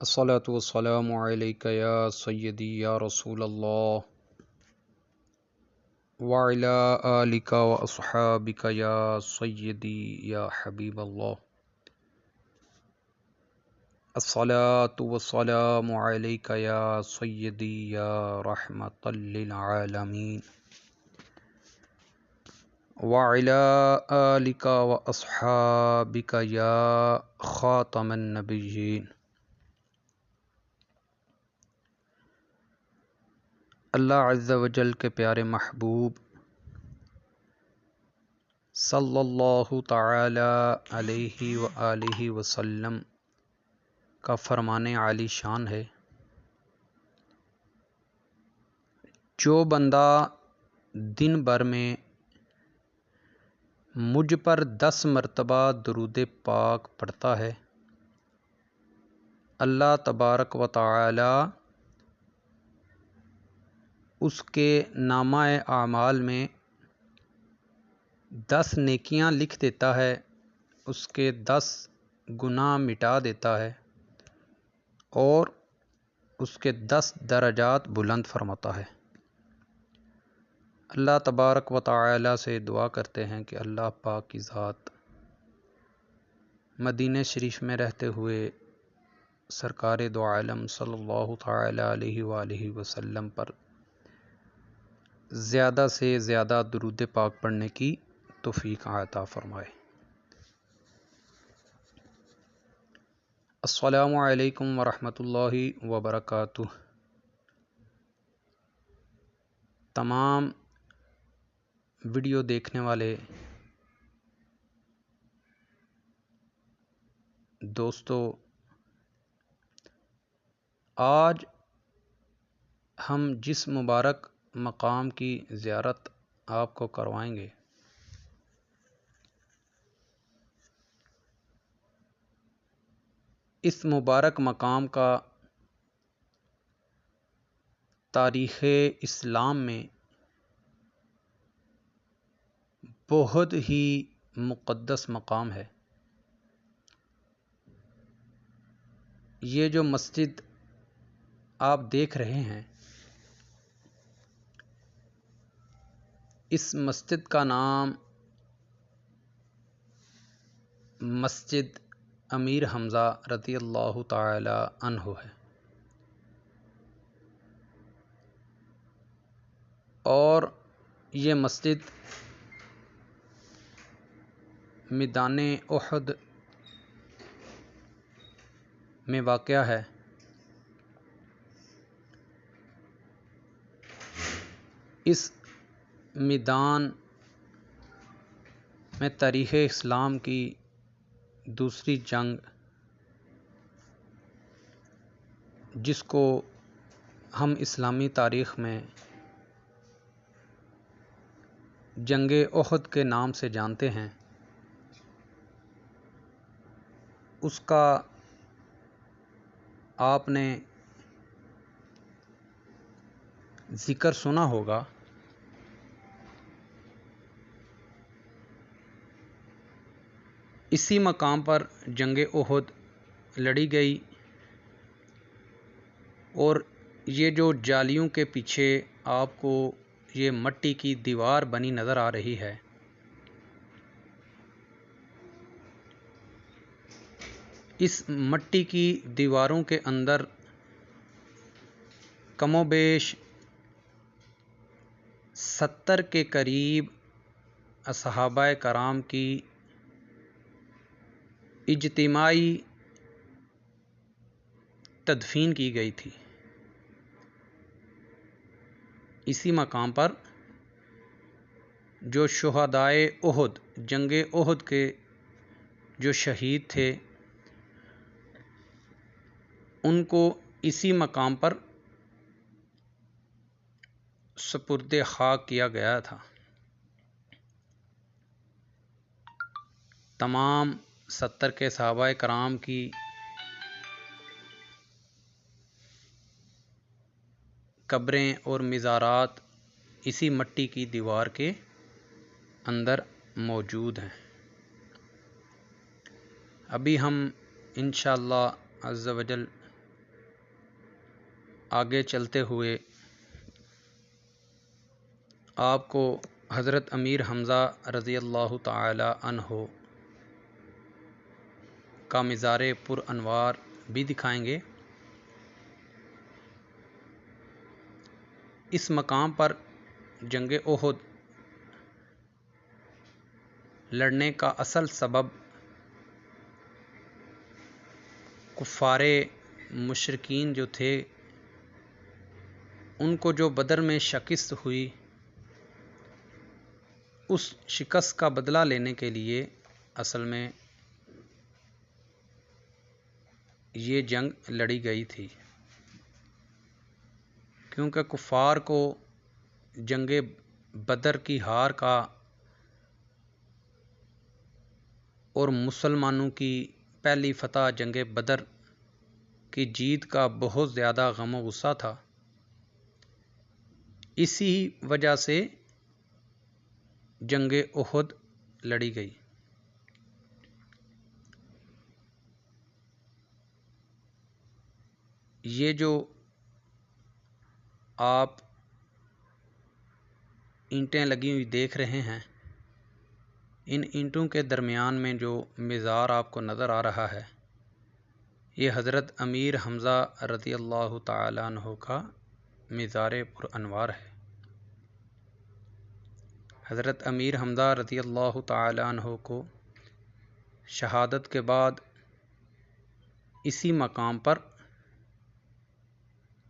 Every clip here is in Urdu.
الصلاة والسلام عليك يا سيدي يا رسول الله وعلى آلك وأصحابك يا سيدي يا حبيب الله. الصلاة والسلام عليك يا سيدي يا رحمة للعالمين وعلى آلك وأصحابك يا خاتم النبيين. اللہ عز و جل کے پیارے محبوب صلی اللہ تعالی علیہ وآلہ وسلم کا فرمان عالی شان ہے، جو بندہ دن بھر میں مجھ پر 10 مرتبہ درود پاک پڑھتا ہے، اللہ تبارک و تعالی اس کے نامہ اعمال میں 10 نیکیاں لکھ دیتا ہے، اس کے 10 گناہ مٹا دیتا ہے اور اس کے 10 درجات بلند فرماتا ہے۔ اللہ تبارک و تعالی سے دعا کرتے ہیں کہ اللہ پاک کی ذات مدینہ شریف میں رہتے ہوئے سرکار دو عالم صلی اللہ تعالی علیہ وآلہ وسلم پر زیادہ سے زیادہ درود پاک پڑھنے کی توفیق عطا فرمائے۔ السلام علیکم ورحمۃ اللہ وبرکاتہ۔ تمام ویڈیو دیکھنے والے دوستو، آج ہم جس مبارک مقام کی زیارت آپ کو کروائیں گے، اس مبارک مقام کا تاریخ اسلام میں بہت ہی مقدس مقام ہے۔ یہ جو مسجد آپ دیکھ رہے ہیں، اس مسجد کا نام مسجد امیر حمزہ رضی اللہ تعالی عنہ ہے، اور یہ مسجد میدان احد میں واقع ہے۔ اس میدان میں تاریخ اسلام کی دوسری جنگ، جس کو ہم اسلامی تاریخ میں جنگ احد کے نام سے جانتے ہیں، اس کا آپ نے ذکر سنا ہوگا۔ اسی مقام پر جنگ احد لڑی گئی، اور یہ جو جالیوں کے پیچھے آپ کو یہ مٹی کی دیوار بنی نظر آ رہی ہے، اس مٹی کی دیواروں کے اندر کم و بیش 70 کے قریب صحابہ کرام کی اجتماعی تدفین کی گئی تھی۔ اسی مقام پر جو شہدائے احد، جنگ احد کے جو شہید تھے، ان کو اسی مقام پر سپرد خاک کیا گیا تھا۔ تمام 70 کے صحابہ کرام کی قبریں اور مزارات اسی مٹی کی دیوار کے اندر موجود ہیں۔ ابھی ہم انشاءاللہ عز و جل آگے چلتے ہوئے آپ کو حضرت امیر حمزہ رضی اللہ تعالی عنہ کا مزار پر انوار بھی دکھائیں گے۔ اس مقام پر جنگ احد لڑنے کا اصل سبب کفار مشرکین جو تھے ان کو جو بدر میں شکست ہوئی، اس شکست کا بدلہ لینے کے لیے اصل میں یہ جنگ لڑی گئی تھی، کیونکہ کفار کو جنگ بدر کی ہار کا اور مسلمانوں کی پہلی فتح جنگ بدر کی جیت کا بہت زیادہ غم و غصہ تھا۔ اسی وجہ سے جنگ احد لڑی گئی۔ یہ جو آپ اینٹیں لگی ہوئی دیکھ رہے ہیں، ان اینٹوں کے درمیان میں جو مزار آپ کو نظر آ رہا ہے، یہ حضرت امیر حمزہ رضی اللہ تعالی عنہ کا مزار پر انوار ہے۔ حضرت امیر حمزہ رضی اللہ تعالی عنہ کو شہادت کے بعد اسی مقام پر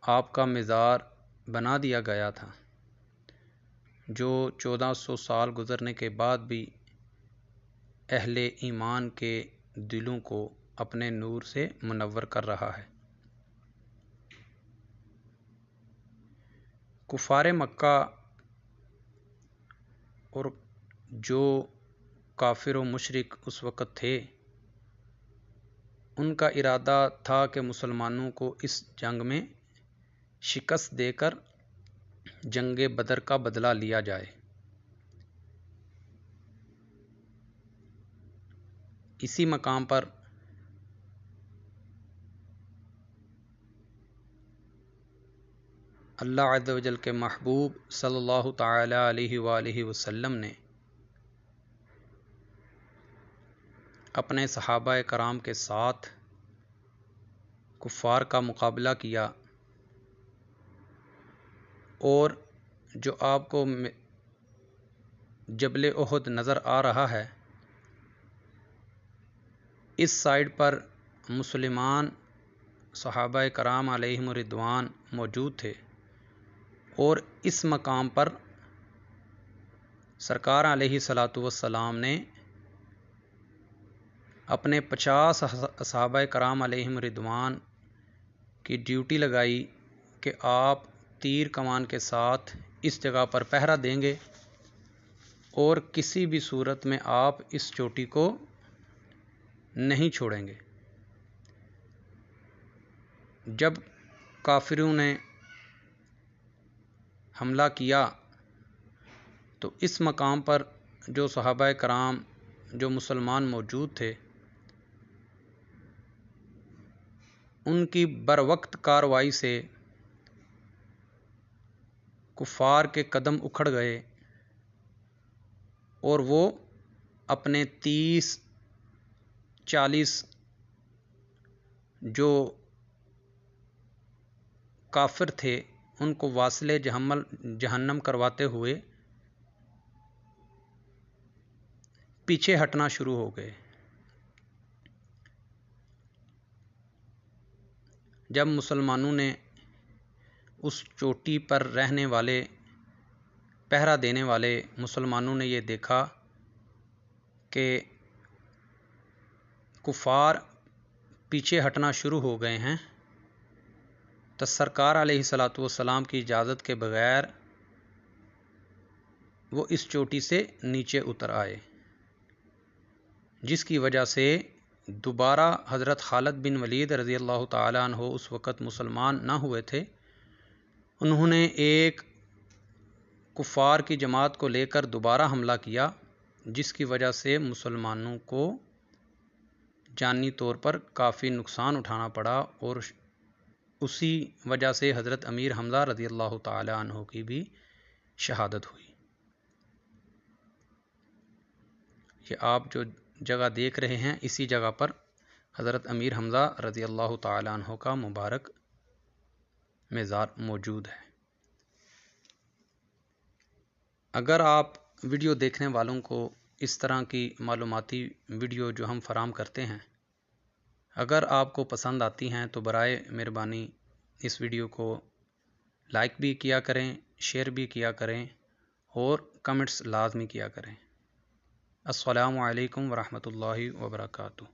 آپ کا مزار بنا دیا گیا تھا، جو 1400 سال گزرنے کے بعد بھی اہل ایمان کے دلوں کو اپنے نور سے منور کر رہا ہے۔ کفار مکہ اور جو کافر و مشرک اس وقت تھے، ان کا ارادہ تھا کہ مسلمانوں کو اس جنگ میں شکست دے کر جنگ بدر کا بدلہ لیا جائے۔ اسی مقام پر اللہ عز و جل کے محبوب صلی اللہ تعالی علیہ وآلہ وسلم نے اپنے صحابہ کرام کے ساتھ کفار کا مقابلہ کیا، اور جو آپ کو جبل احد نظر آ رہا ہے، اس سائڈ پر مسلمان صحابہ کرام علیہم رضوان موجود تھے، اور اس مقام پر سرکار علیہ الصلاۃ والسلام نے اپنے 50 صحابہ کرام علیہم رضوان کی ڈیوٹی لگائی کہ آپ تیر کمان کے ساتھ اس جگہ پر پہرا دیں گے، اور کسی بھی صورت میں آپ اس چوٹی کو نہیں چھوڑیں گے۔ جب کافروں نے حملہ کیا تو اس مقام پر جو صحابہ کرام جو مسلمان موجود تھے، ان کی بروقت کارروائی سے کفار کے قدم اکھڑ گئے، اور وہ اپنے 30-40 جو کافر تھے ان کو واصل جہنم کرواتے ہوئے پیچھے ہٹنا شروع ہو گئے۔ جب مسلمانوں نے اس چوٹی پر رہنے والے پہرا دینے والے مسلمانوں نے یہ دیکھا کہ کفار پیچھے ہٹنا شروع ہو گئے ہیں، تو سرکار علیہ الصلاۃ والسلام کی اجازت کے بغیر وہ اس چوٹی سے نیچے اتر آئے، جس کی وجہ سے دوبارہ حضرت خالد بن ولید رضی اللہ تعالی عنہ اس وقت مسلمان نہ ہوئے تھے، انہوں نے ایک کفار کی جماعت کو لے کر دوبارہ حملہ کیا، جس کی وجہ سے مسلمانوں کو جانی طور پر کافی نقصان اٹھانا پڑا، اسی وجہ سے حضرت امیر حمزہ رضی اللہ تعالی عنہ کی بھی شہادت ہوئی۔ یہ آپ جو جگہ دیکھ رہے ہیں اسی جگہ پر حضرت امیر حمزہ رضی اللہ تعالی عنہ کا مبارک مزار موجود ہے۔ اگر آپ ویڈیو دیکھنے والوں کو اس طرح کی معلوماتی ویڈیو جو ہم فراہم کرتے ہیں اگر آپ کو پسند آتی ہیں تو برائے مہربانی اس ویڈیو کو لائک بھی کیا کریں، شیئر بھی کیا کریں اور کمنٹس لازمی کیا کریں۔ السلام علیکم ورحمۃ اللہ وبرکاتہ۔